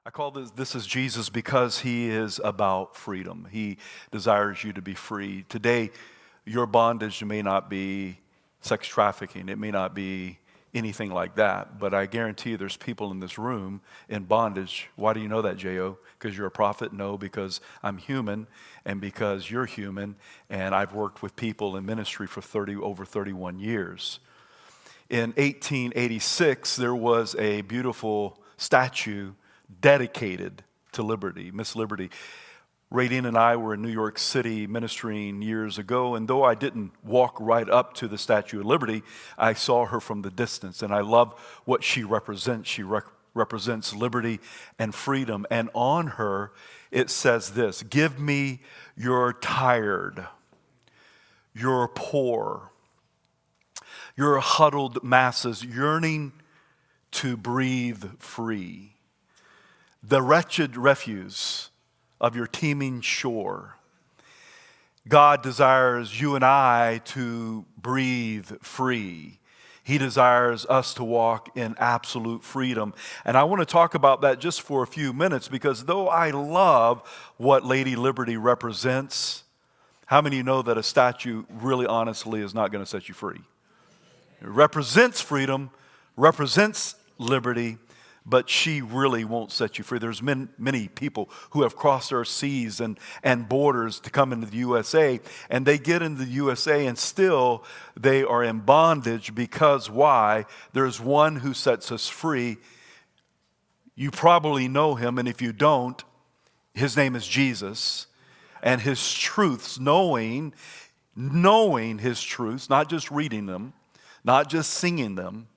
I call this is Jesus because he is about freedom. He desires you to be free. Today, your bondage may not be sex trafficking. It may not be anything like that. But I guarantee you there's people in this room in bondage. Why do you know that, J.O.? Because you're a prophet? No, because I'm human and because you're human. And I've worked with people in ministry for over 31 years. In 1886, there was a beautiful statue dedicated to liberty, Miss Liberty. Radine and I were in New York City ministering years ago, and though I didn't walk right up to the Statue of Liberty, I saw her from the distance, and I love what she represents. She represents liberty and freedom, and on her it says this: "Give me your tired, your poor, your huddled masses yearning to breathe free. The wretched refuse of your teeming shore." God desires you and I to breathe free. He desires us to walk in absolute freedom. And I want to talk about that just for a few minutes, because though I love what Lady Liberty represents, how many of you know that a statue really honestly is not going to set you free? It represents freedom, represents liberty, but she really won't set you free. There's many people who have crossed our seas and borders to come into the USA, and they get into the USA and still they are in bondage because why? There's one who sets us free. You probably know him, and if you don't, his name is Jesus. And his truths, knowing his truths, not just reading them, not just singing them,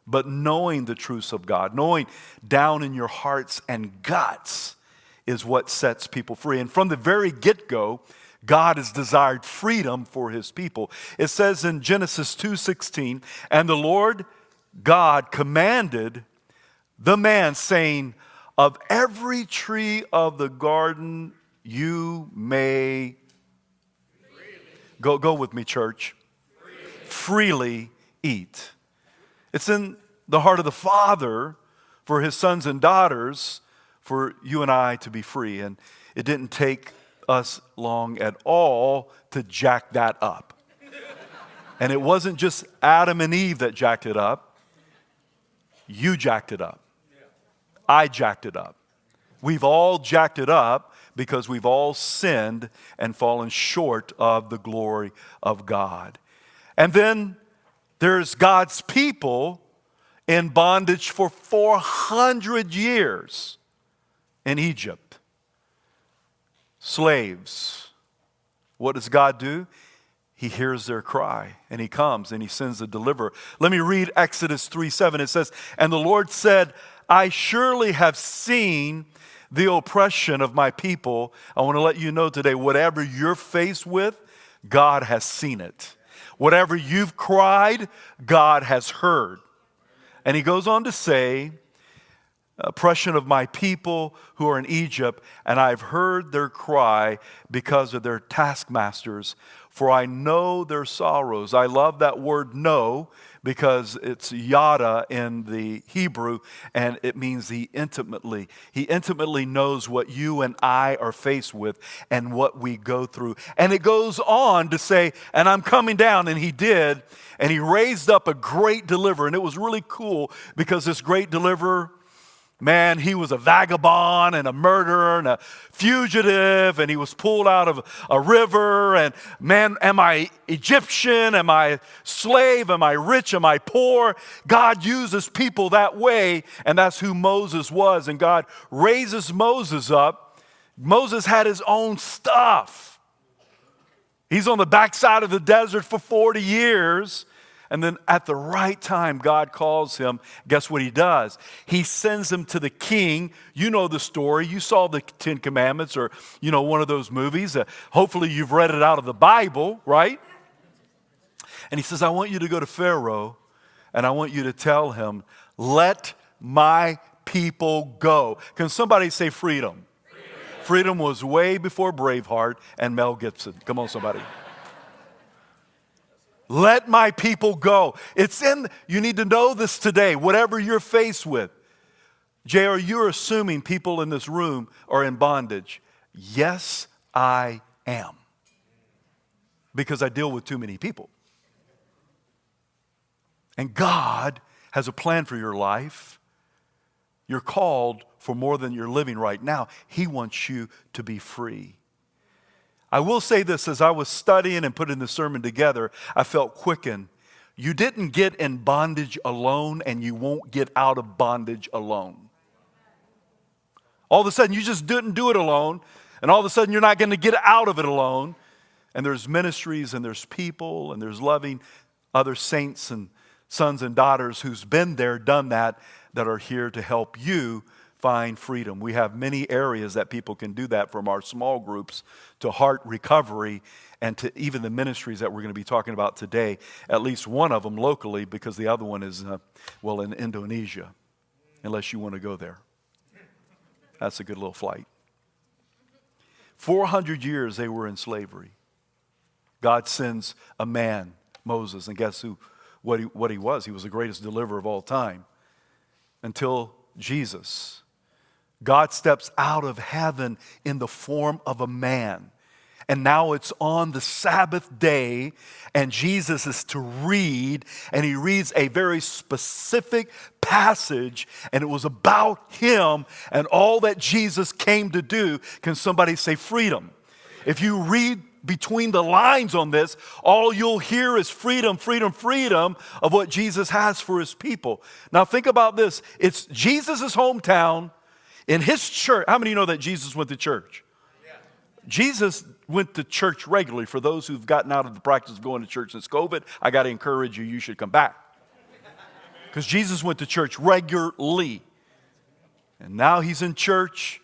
but knowing the truths of God, knowing down in your hearts and guts is what sets people free. And from the very get-go, God has desired freedom for his people. It says in Genesis 2:16, "And the Lord God commanded the man, saying, of every tree of the garden you may," go with me, church, freely eat. It's in the heart of the Father for his sons and daughters, for you and I to be free. And it didn't take us long at all to jack that up. And it wasn't just Adam and Eve that jacked it up. You jacked it up. I jacked it up. We've all jacked it up because we've all sinned and fallen short of the glory of God. And then there's God's people in bondage for 400 years in Egypt. Slaves. What does God do? He hears their cry, and he comes and he sends a deliverer. Let me read Exodus 3:7. It says, "And the Lord said, I surely have seen the oppression of my people." I want to let you know today, whatever you're faced with, God has seen it. Whatever you've cried, God has heard. And he goes on to say, "Oppression of my people who are in Egypt, and I've heard their cry because of their taskmasters, for I know their sorrows." I love that word "know" because it's yada in the Hebrew, and it means he intimately knows what you and I are faced with and what we go through. And it goes on to say, "And I'm coming down," and he did, and he raised up a great deliverer. And it was really cool because this great deliverer, man, he was a vagabond and a murderer and a fugitive, and he was pulled out of a river. And man, am I Egyptian? Am I slave? Am I rich? Am I poor? God uses people that way, and that's who Moses was. And God raises Moses up. Moses had his own stuff. He's on the backside of the desert for 40 years. And then at the right time, God calls him. Guess what he does? He sends him to the king. You know the story. You saw the 10 Commandments or, one of those movies. Hopefully you've read it out of the Bible, right? And he says, "I want you to go to Pharaoh, and I want you to tell him, let my people go." Can somebody say freedom? Freedom was way before Braveheart and Mel Gibson. Come on, somebody. Let my people go. You need to know this today. Whatever you're faced with, JR, you're assuming people in this room are in bondage. Yes, I am. Because I deal with too many people. And God has a plan for your life. You're called for more than you're living right now. He wants you to be free. I will say this, as I was studying and putting the sermon together, I felt quickened. You didn't get in bondage alone, and you won't get out of bondage alone. All of a sudden, you just didn't do it alone, and all of a sudden, you're not going to get out of it alone. And there's ministries, and there's people, and there's loving other saints and sons and daughters who's been there, done that are here to help you find freedom. We have many areas that people can do that, from our small groups to heart recovery and to even the ministries that we're going to be talking about today, at least one of them locally, because the other one is, in Indonesia, unless you want to go there. That's a good little flight. 400 years they were in slavery. God sends a man, Moses, and guess what he was? He was the greatest deliverer of all time. Until Jesus. God steps out of heaven in the form of a man. And now it's on the Sabbath day, and Jesus is to read, and he reads a very specific passage, and it was about him and all that Jesus came to do. Can somebody say freedom? If you read between the lines on this, all you'll hear is freedom, freedom, freedom of what Jesus has for his people. Now think about this. It's Jesus' hometown, in his church. How many of you know that Jesus went to church? Yeah. Jesus went to church regularly. For those who've gotten out of the practice of going to church since COVID, I got to encourage you, you should come back. Because Jesus went to church regularly. And now he's in church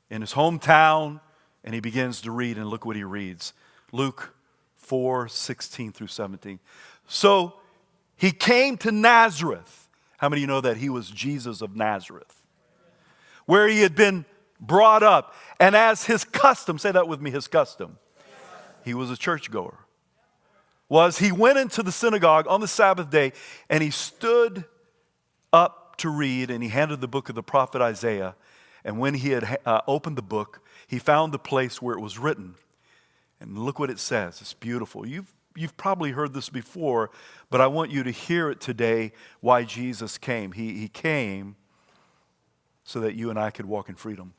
in his hometown, and he begins to read, and look what he reads. Luke 4:16 through 17. So he came to Nazareth. How many of you know that he was Jesus of Nazareth? Where he had been brought up. And as his custom, say that with me, his custom. He was a churchgoer. Was he went into the synagogue on the Sabbath day, and he stood up to read, and he handed the book of the prophet Isaiah. And when he had opened the book, he found the place where it was written. And look what it says. It's beautiful. You've probably heard this before, but I want you to hear it today, why Jesus came. He came so that you and I could walk in freedom.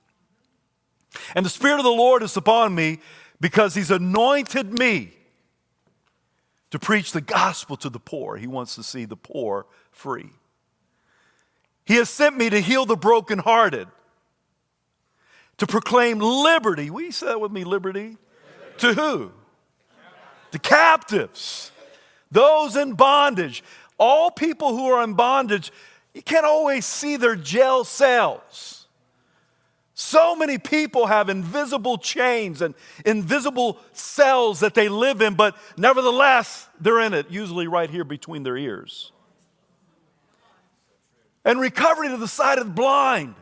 And the Spirit of the Lord is upon me, because he's anointed me to preach the gospel to the poor. He wants to see the poor free. He has sent me to heal the brokenhearted, to proclaim liberty. Will you say that with me, liberty? To who? The captives. Those in bondage. All people who are in bondage, you can't always see their jail cells. So many people have invisible chains and invisible cells that they live in, but nevertheless, they're in it, usually right here between their ears. And recovery to the sight of the blind,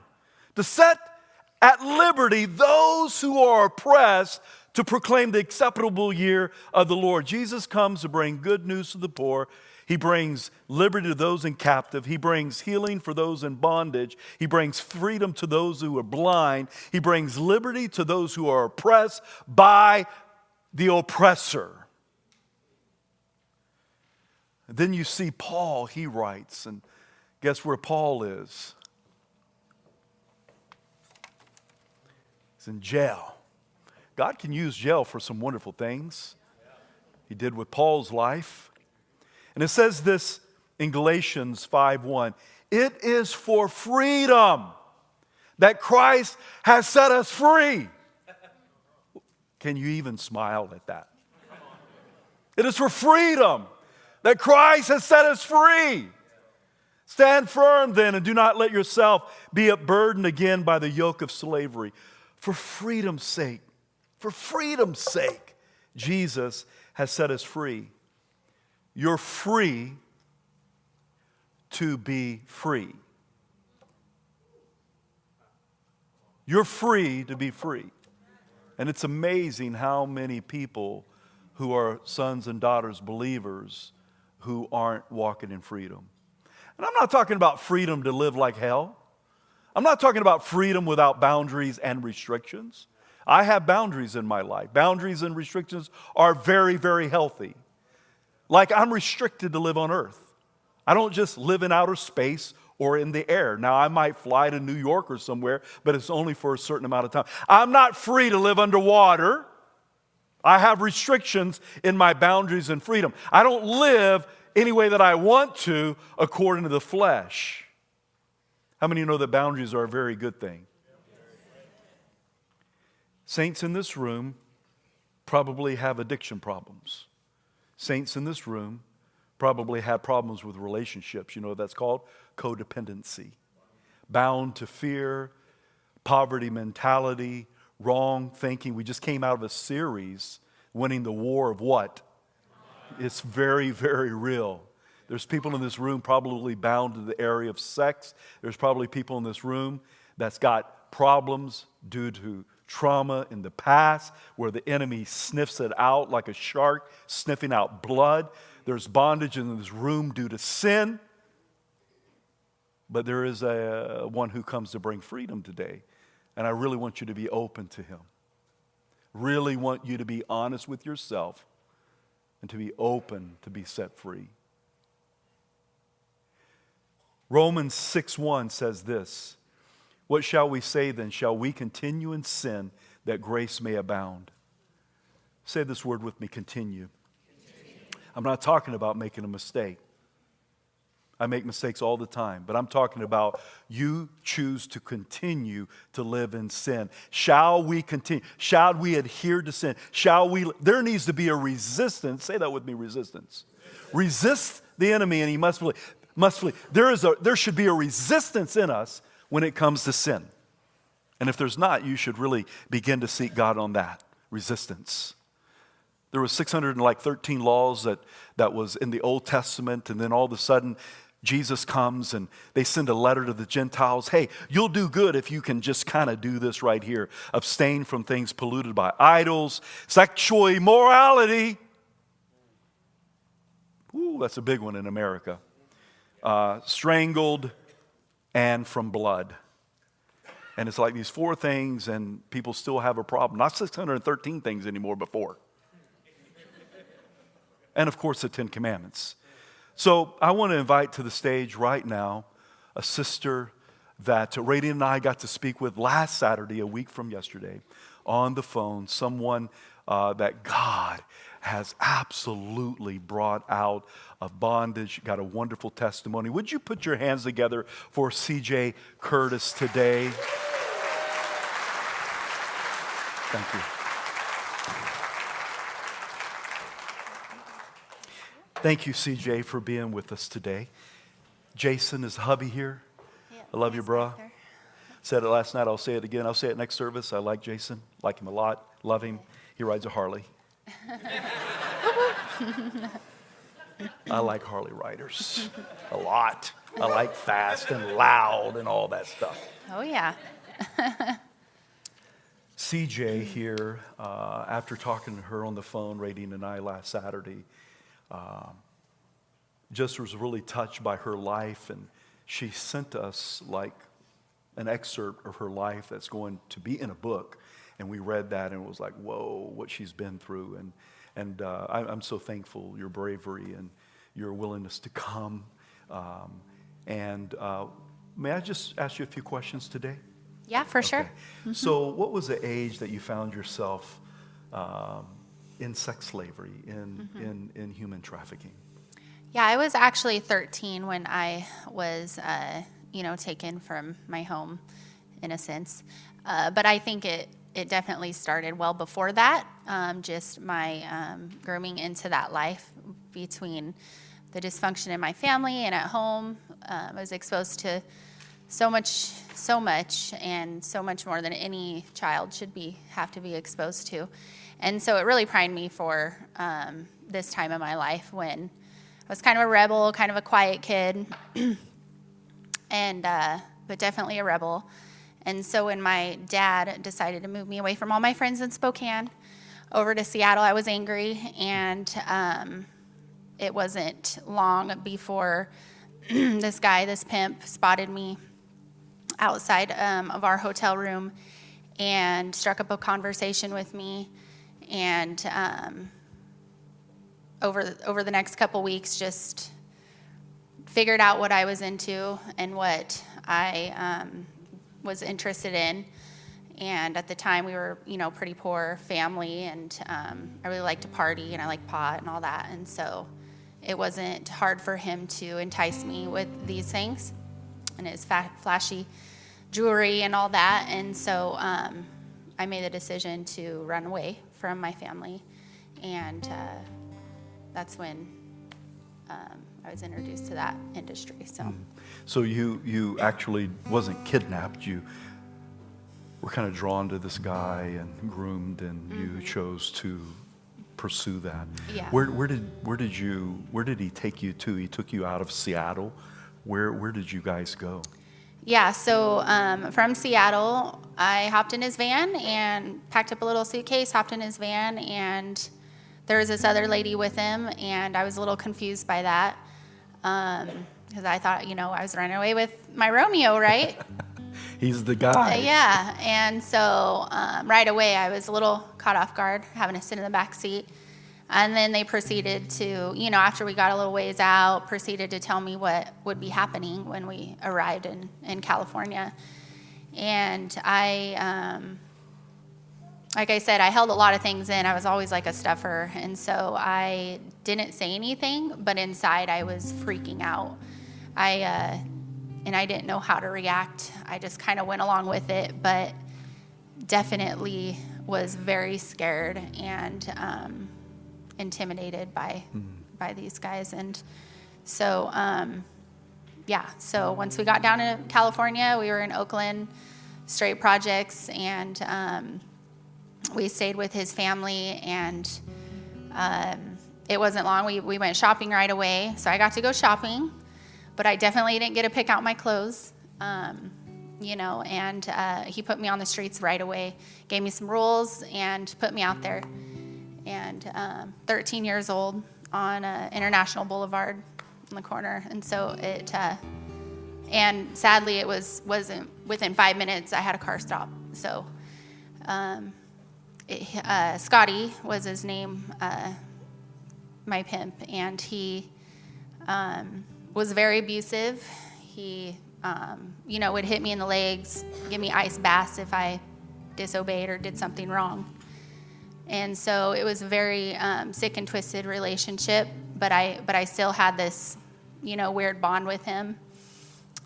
to set at liberty those who are oppressed, to proclaim the acceptable year of the Lord. Jesus comes to bring good news to the poor. He brings liberty to those in captive. He brings healing for those in bondage. He brings freedom to those who are blind. He brings liberty to those who are oppressed by the oppressor. And then you see Paul, he writes, and guess where Paul is? He's in jail. God can use jail for some wonderful things. He did with Paul's life. And it says this in Galatians 5:1. It is for freedom that Christ has set us free. Can you even smile at that? It is for freedom that Christ has set us free. Stand firm then, and do not let yourself be burdened again by the yoke of slavery. For freedom's sake, Jesus has set us free. You're free to be free. You're free to be free. And it's amazing how many people who are sons and daughters, believers, who aren't walking in freedom. And I'm not talking about freedom to live like hell. I'm not talking about freedom without boundaries and restrictions. I have boundaries in my life. Boundaries and restrictions are very, very healthy. Like I'm restricted to live on earth. I don't just live in outer space or in the air. Now, I might fly to New York or somewhere, but it's only for a certain amount of time. I'm not free to live underwater. I have restrictions in my boundaries and freedom. I don't live any way that I want to according to the flesh. How many of you know that boundaries are a very good thing? Saints in this room probably have addiction problems. Saints in this room probably have problems with relationships. You know what that's called? Codependency. Bound to fear, poverty mentality, wrong thinking. We just came out of a series, Winning the War of what? It's very, very real. There's people in this room probably bound to the area of sex. There's probably people in this room that's got problems due to trauma in the past where the enemy sniffs it out like a shark sniffing out blood. There's bondage in this room due to sin. But there is one who comes to bring freedom today. And I really want you to be open to him. Really want you to be honest with yourself and to be open to be set free. Romans 6:1 says this, "What shall we say then? Shall we continue in sin that grace may abound?" Say this word with me, continue. I'm not talking about making a mistake. I make mistakes all the time, but I'm talking about you choose to continue to live in sin. Shall we continue? Shall we adhere to sin? There needs to be a resistance. Say that with me, resistance. Resist the enemy and he must flee. There should be a resistance in us when it comes to sin. And if there's not, you should really begin to seek God on that resistance. There were 613 laws that was in the Old Testament, and then all of a sudden Jesus comes and they send a letter to the Gentiles. Hey, you'll do good if you can just kind of do this right here. Abstain from things polluted by idols, sexual immorality. Ooh, that's a big one in America. Strangled and from blood. And it's like these 4 things and people still have a problem. Not 613 things anymore, but 4. And of course the 10 Commandments. So I want to invite to the stage right now a sister that Radiant and I got to speak with last Saturday, a week from yesterday, on the phone. Someone that God has absolutely brought out of bondage, got a wonderful testimony. Would you put your hands together for C.J. Curtis today? Thank you. Thank you, C.J., for being with us today. Jason is hubby here. Yeah, I love you, bro. Said it last night. I'll say it again. I'll say it next service. I like Jason. Like him a lot. Love him. He rides a Harley. I like Harley riders a lot. I like fast and loud and all that stuff. Oh, yeah. CJ here, after talking to her on the phone, Radiant and I last Saturday, just was really touched by her life, and she sent us like an excerpt of her life that's going to be in a book, and we read that and it was like, whoa, what she's been through, and I'm so thankful, your bravery and your willingness to come, and may I just ask you a few questions today? Yeah, for sure. Mm-hmm. So what was the age that you found yourself in sex slavery, in human trafficking? Yeah, I was actually 13 when I was, taken from my home, in a sense. But I think it definitely started well before that, just my grooming into that life between the dysfunction in my family and at home. I was exposed to so much, and so much more than any child should have to be exposed to. And so it really primed me for this time in my life when I was kind of a rebel, kind of a quiet kid, and but definitely a rebel. And so when my dad decided to move me away from all my friends in Spokane over to Seattle, I was angry, and it wasn't long before this pimp, spotted me outside of our hotel room and struck up a conversation with me. And over the next couple weeks, just figured out what I was into and what I was interested in. And at the time, we were, pretty poor family, and I really liked to party, and I liked pot and all that. And so it wasn't hard for him to entice me with these things and his flashy jewelry and all that. And so I made the decision to run away from my family, and that's when I was introduced to that industry. So you actually wasn't kidnapped. You were kind of drawn to this guy and groomed, and you chose to pursue that. Yeah. Where did he take you to? He took you out of Seattle. Where did you guys go? Yeah, so from Seattle, I hopped in his van and packed up a little suitcase, hopped in his van, and there was this other lady with him, and I was a little confused by that because I thought, I was running away with my Romeo, right? He's the guy. Yeah, and so right away I was a little caught off guard, having to sit in the back seat. And then they proceeded to, after we got a little ways out, proceeded to tell me what would be happening when we arrived in California. And I, like I said, I held a lot of things in. I was always like a stuffer. And so I didn't say anything, but inside I was freaking out. And I didn't know how to react. I just kind of went along with it, but definitely was very scared and intimidated by these guys. And so, so once we got down to California, we were in Oakland, straight projects, and we stayed with his family, and it wasn't long. We went shopping right away, so I got to go shopping, but I definitely didn't get to pick out my clothes, and he put me on the streets right away, gave me some rules, and put me out there. And 13 years old on International Boulevard in the corner. And so and sadly it wasn't within 5 minutes I had a car stop. So Scotty was his name, my pimp, and he was very abusive. He, would hit me in the legs, give me ice baths if I disobeyed or did something wrong. And so it was a very sick and twisted relationship, but I still had this, weird bond with him.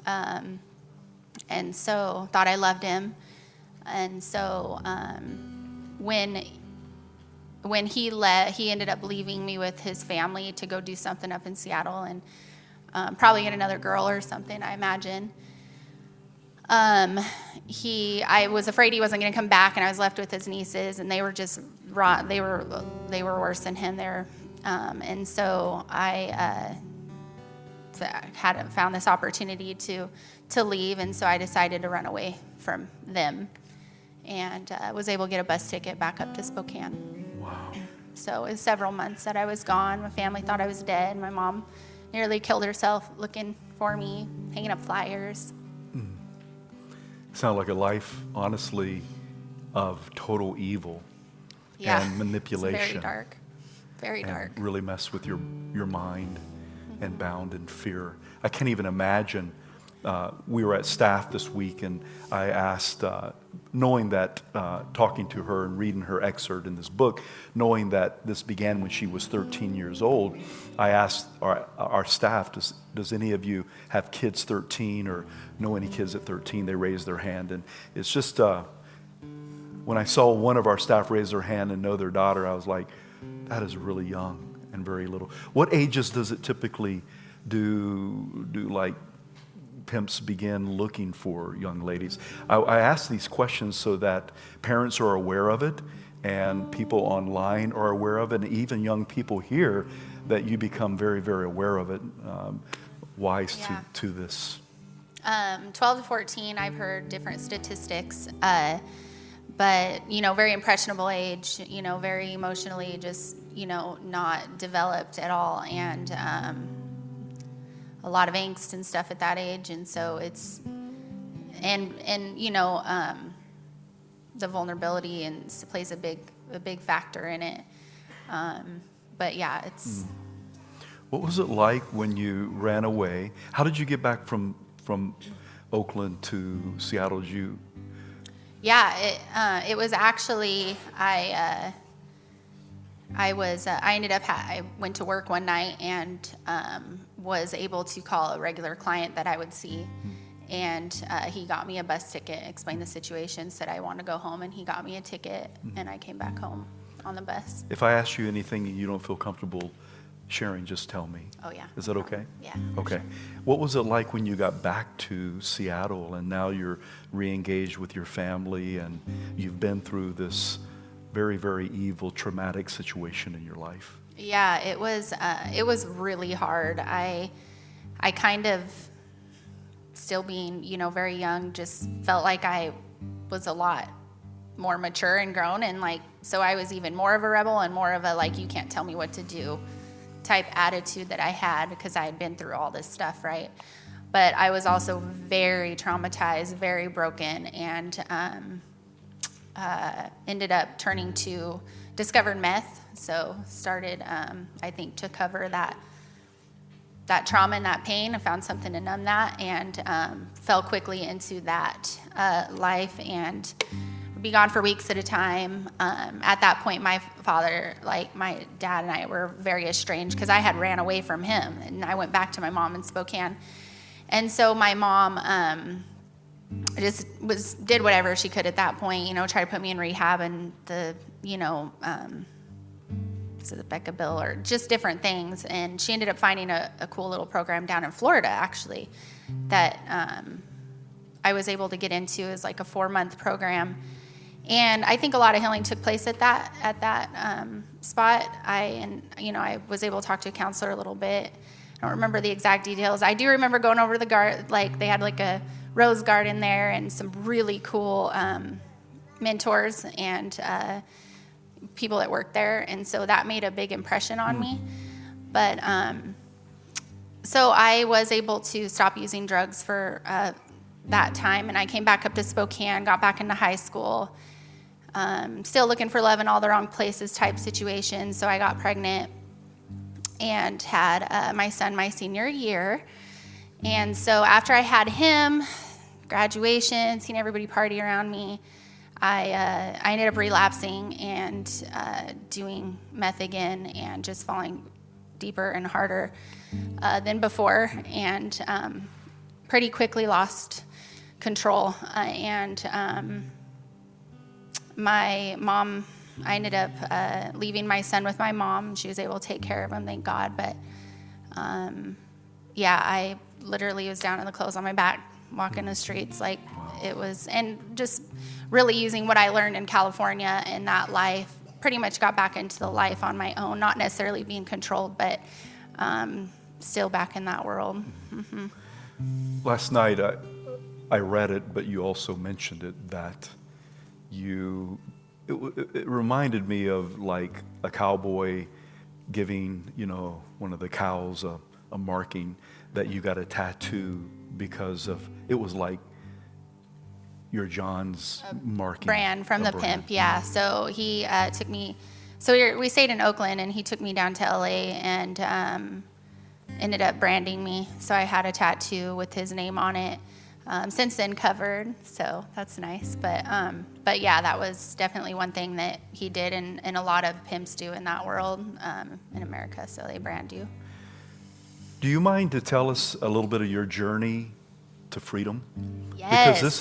And so thought I loved him. And so when he ended up leaving me with his family to go do something up in Seattle and probably get another girl or something, I imagine. I was afraid he wasn't going to come back, and I was left with his nieces, and they were just they were worse than him there. And so I found this opportunity to leave, and so I decided to run away from them, and was able to get a bus ticket back up to Spokane. Wow. So it was several months that I was gone. My family thought I was dead. My mom nearly killed herself looking for me, hanging up flyers. Sound like a life, honestly, of total evil and manipulation. It's very dark. Very dark. Really mess with your mind and bound in fear. I can't even imagine. We were at staff this week, and I asked, knowing that, talking to her and reading her excerpt in this book, knowing that this began when she was 13 years old, I asked our staff, does any of you have kids 13 or know any kids at 13? They raised their hand, and it's just, when I saw one of our staff raise their hand and know their daughter, I was like, that is really young and very little. What ages does it typically do like pimps begin looking for young ladies? I ask these questions so that parents are aware of it, and people online are aware of it, and even young people here, that you become very, very aware of it, wise to this. 12 to 14, I've heard different statistics, but, very impressionable age, very emotionally just, not developed at all, and a lot of angst and stuff at that age. And so and the vulnerability and plays a big factor in it. But yeah, it's. What was it like when you ran away? How did you get back from Oakland to Seattle? Yeah, it was actually I went to work one night and was able to call a regular client that I would see, and he got me a bus ticket, explained the situation, said I want to go home, and he got me a ticket, and I came back home on the bus. If I ask you anything you don't feel comfortable sharing, just tell me. Oh yeah. Is that okay? Yeah. Okay. Sure. What was it like when you got back to Seattle and now you're re-engaged with your family and you've been through this very, very evil, traumatic situation in your life? Yeah, it was really hard. I kind of, still being, very young, just felt like I was a lot more mature and grown, and so I was even more of a rebel and more of a you can't tell me what to do type attitude that I had because I had been through all this stuff, right? But I was also very traumatized, very broken, and ended up discovered meth. So started, I think, to cover that trauma and that pain. I found something to numb that, and fell quickly into that life, and be gone for weeks at a time. At that point, my father, my dad and I were very estranged because I had ran away from him, and I went back to my mom in Spokane. And so my mom just did whatever she could at that point, tried to put me in rehab and the Becca Bill or just different things. And she ended up finding a cool little program down in Florida, actually, that I was able to get into as a 4-month program. And I think a lot of healing took place at that spot. I was able to talk to a counselor a little bit. I don't remember the exact details. I do remember going over to the garden, they had a rose garden there and some really cool mentors and people that worked there. And so that made a big impression on me. But so I was able to stop using drugs for that time. And I came back up to Spokane, got back into high school. Still looking for love in all the wrong places type situation. So I got pregnant and had my son my senior year. And so after I had him, graduation, seeing everybody party around me, I ended up relapsing and doing meth again and just falling deeper and harder than before, and pretty quickly lost control. My mom, I ended up leaving my son with my mom. She was able to take care of him, thank God. But I literally was down in the clothes on my back, walking the streets it was, and just really using what I learned in California in that life. Pretty much got back into the life on my own, not necessarily being controlled, but still back in that world. Mm-hmm. Last night I read it, but you also mentioned it, that it reminded me of a cowboy giving, one of the cows a marking, that you got a tattoo because of, it was your John's marking. Brand from the brand. pimp, yeah. So he took me, so we stayed in Oakland, and he took me down to LA and ended up branding me. So I had a tattoo with his name on it. Since then covered, so that's nice. But yeah, that was definitely one thing that he did, and a lot of pimps do in that world in America, so they brand you. Do you mind to tell us a little bit of your journey to freedom? Yes. Because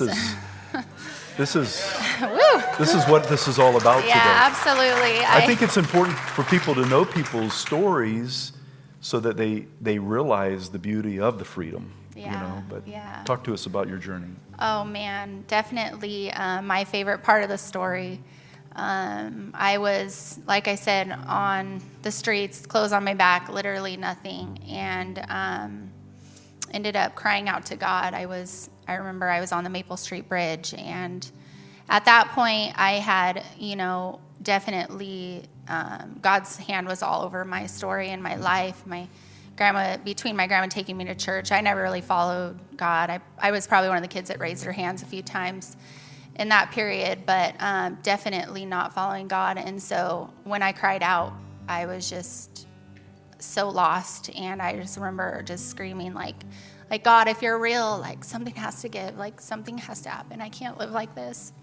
this is what this is all about today. Yeah, absolutely. I think it's important for people to know people's stories so that they realize the beauty of the freedom. Yeah, But yeah. talk to us about your journey. Oh man, definitely my favorite part of the story. I was, like I said, on the streets, clothes on my back, literally nothing, and ended up crying out to God. I remember I was on the Maple Street Bridge, and at that point I had, definitely God's hand was all over my story and my life. between my grandma taking me to church, I never really followed God. I was probably one of the kids that raised their hands a few times in that period, but definitely not following God. And so when I cried out, I was just so lost. And I just remember just screaming like, God, if you're real, like something has to give, like something has to happen. I can't live like this.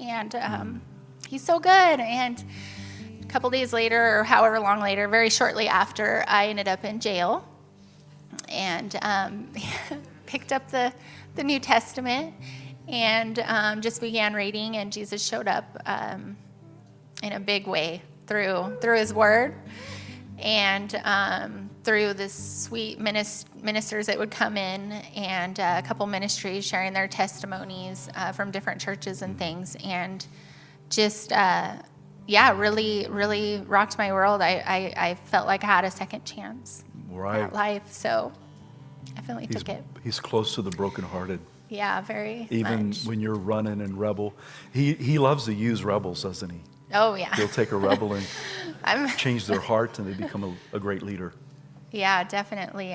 And he's so good. And a couple days later, or however long later, very shortly after, I ended up in jail and picked up the New Testament and just began reading, and Jesus showed up in a big way through his word and through the sweet ministers that would come in, and a couple ministries sharing their testimonies from different churches and things, and just really, really rocked my world. I felt like I had a second chance at life, so definitely took it. He's close to the brokenhearted. Yeah, very Even much. when you're running and rebel. He loves to use rebels, doesn't he? Oh, yeah. He'll take a rebel and change their heart, and they become a great leader. Yeah, definitely.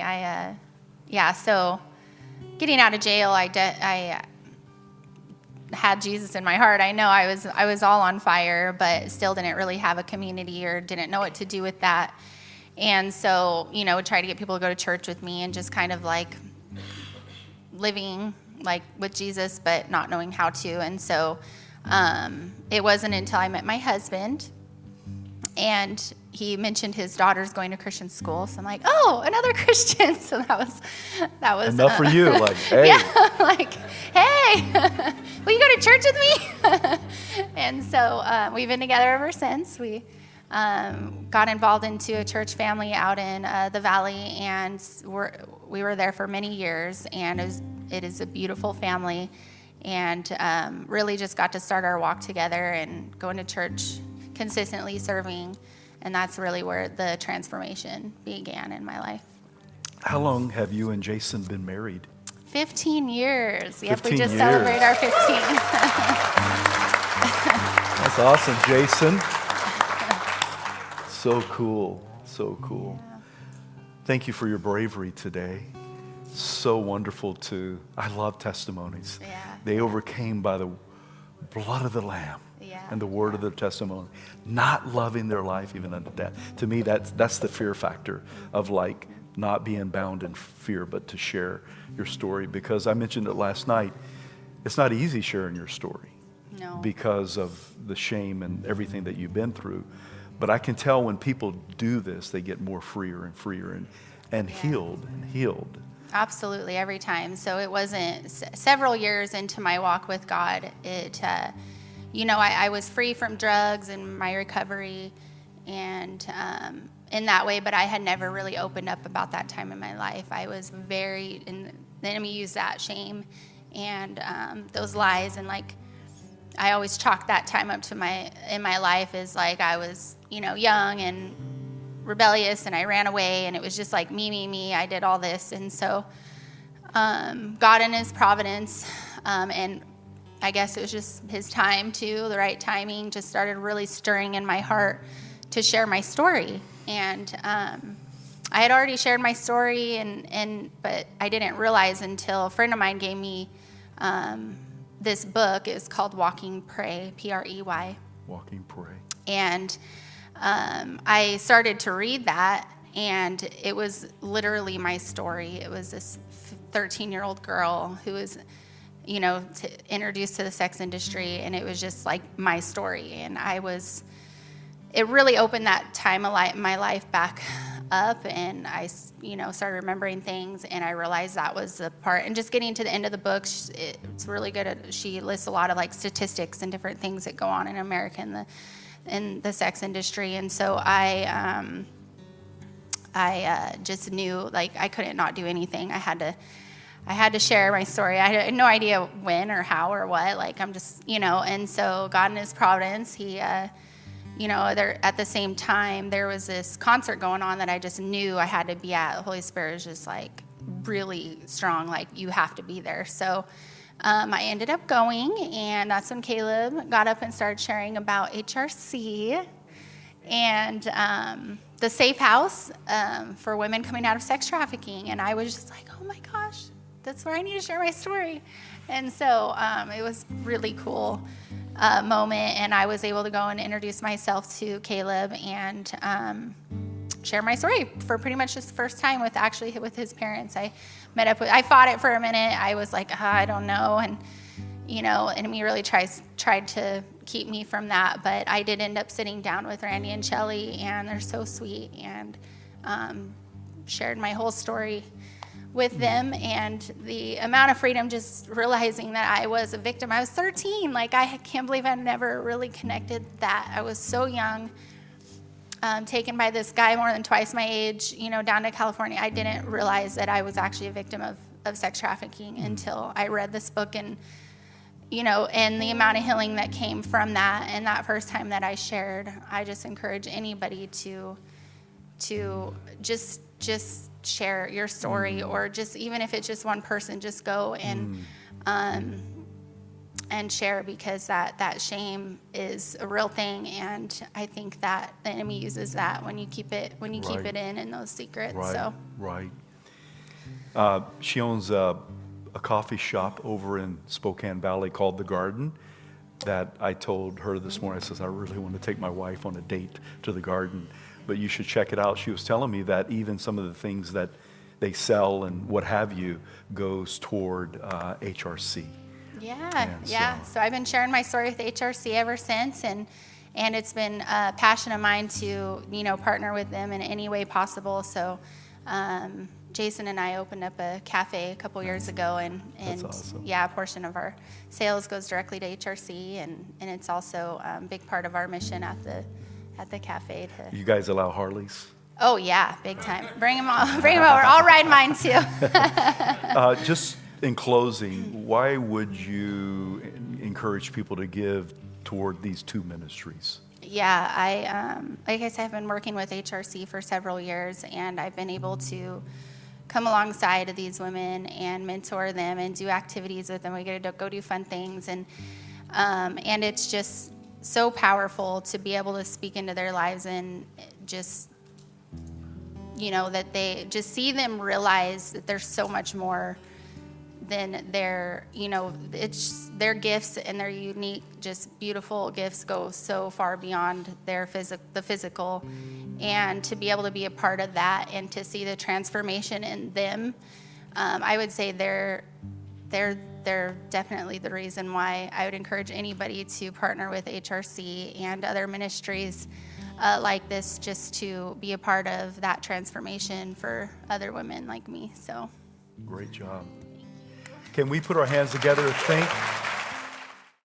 So getting out of jail, I had Jesus in my heart. I know I was all on fire, but still didn't really have a community or didn't know what to do with that. And so, would try to get people to go to church with me and just kind of like living like with Jesus, but not knowing how to. And so it wasn't until I met my husband, and he mentioned his daughter's going to Christian school. So I'm like, oh, another Christian. So that was enough for you. Like, hey. Yeah, like, hey, will you go to church with me? And so we've been together ever since. We got involved into a church family out in the valley, and we were there for many years, and it is a beautiful family, and really just got to start our walk together and going to church consistently, serving, and that's really where the transformation began in my life. How long have you and Jason been married? 15 years. Yep, 15 we just years. celebrated our 15. That's awesome, Jason. So cool. So cool. Yeah. Thank you for your bravery today. So wonderful I love testimonies. Yeah. They overcame by the blood of the Lamb. Yeah. And the word of their testimony, not loving their life even unto death. To me, that's the fear factor of like not being bound in fear, but to share your story. Because I mentioned it last night, it's not easy sharing your story. No. Because of the shame and everything that you've been through. But I can tell when people do this, they get more freer and freer and healed and healed. Absolutely, every time. So it wasn't several years into my walk with God. I was free from drugs and my recovery, and in that way, but I had never really opened up about that time in my life. I was and the enemy used that shame and those lies, and like I always chalked that time up to in my life as like I was, young and rebellious, and I ran away, and it was just like me, I did all this. And so God in his providence, and I guess it was just his time too, the right timing, just started really stirring in my heart to share my story. And I had already shared my story, but I didn't realize until a friend of mine gave me this book. It's called Walking Pray, Prey. Walking Pray. And I started to read that, and it was literally my story. It was this 13-year-old girl who was, introduced to the sex industry, and it was just like my story. And it really opened that time of my life back up, and I, started remembering things, and I realized that was the part. And just getting to the end of the book, it's really good. She lists a lot of like statistics and different things that go on in America in the sex industry. And so I just knew like I couldn't not do anything. I had to share my story. I had no idea when or how or what. Like I'm just, and so God in his providence, he, there at the same time, there was this concert going on that I just knew I had to be at. The Holy Spirit was just like really strong, like you have to be there. So I ended up going, and that's when Caleb got up and started sharing about HRC. And the safe house for women coming out of sex trafficking. And I was just like, oh my gosh, that's where I need to share my story. And so it was really cool moment, and I was able to go and introduce myself to Caleb and share my story for pretty much just the first time with his parents. I fought it for a minute. I was like, I don't know, and enemy really tried to keep me from that, but I did end up sitting down with Randy and Shelly, and they're so sweet, and shared my whole story with them, and the amount of freedom, just realizing that I was a victim. I was 13. Like, I can't believe I never really connected that. I was so young, taken by this guy more than twice my age, down to California. I didn't realize that I was actually a victim of sex trafficking until I read this book, and and the amount of healing that came from that. And that first time that I shared, I just encourage anybody to just share your story, or just, even if it's just one person, just go and share, because that shame is a real thing. And I think that the enemy uses that when you keep it in those secrets. Right. She owns a coffee shop over in Spokane Valley called The Garden, that I told her this morning. I says, I really want to take my wife on a date to The Garden, but you should check it out. She was telling me that even some of the things that they sell and what have you goes toward HRC. Yeah. So I've been sharing my story with HRC ever since, and it's been a passion of mine to partner with them in any way possible. So Jason and I opened up a cafe a couple years ago, and That's awesome. a portion of our sales goes directly to HRC, and it's also a big part of our mission at the cafe. You guys allow Harleys? Oh yeah, big time. Bring them over. I'll ride mine too. Just in closing, why would you encourage people to give toward these two ministries? Yeah, I like I said, I've been working with HRC for several years, and I've been able to come alongside of these women and mentor them and do activities with them. We get to go do fun things, and it's just so powerful to be able to speak into their lives, and just that they just see them realize that there's so much more than their it's their gifts, and their unique, just beautiful gifts go so far beyond the physical, and to be able to be a part of that and to see the transformation in them, I would say they're definitely the reason why I would encourage anybody to partner with HRC and other ministries like this, just to be a part of that transformation for other women like me. So great job. Can we put our hands together and thank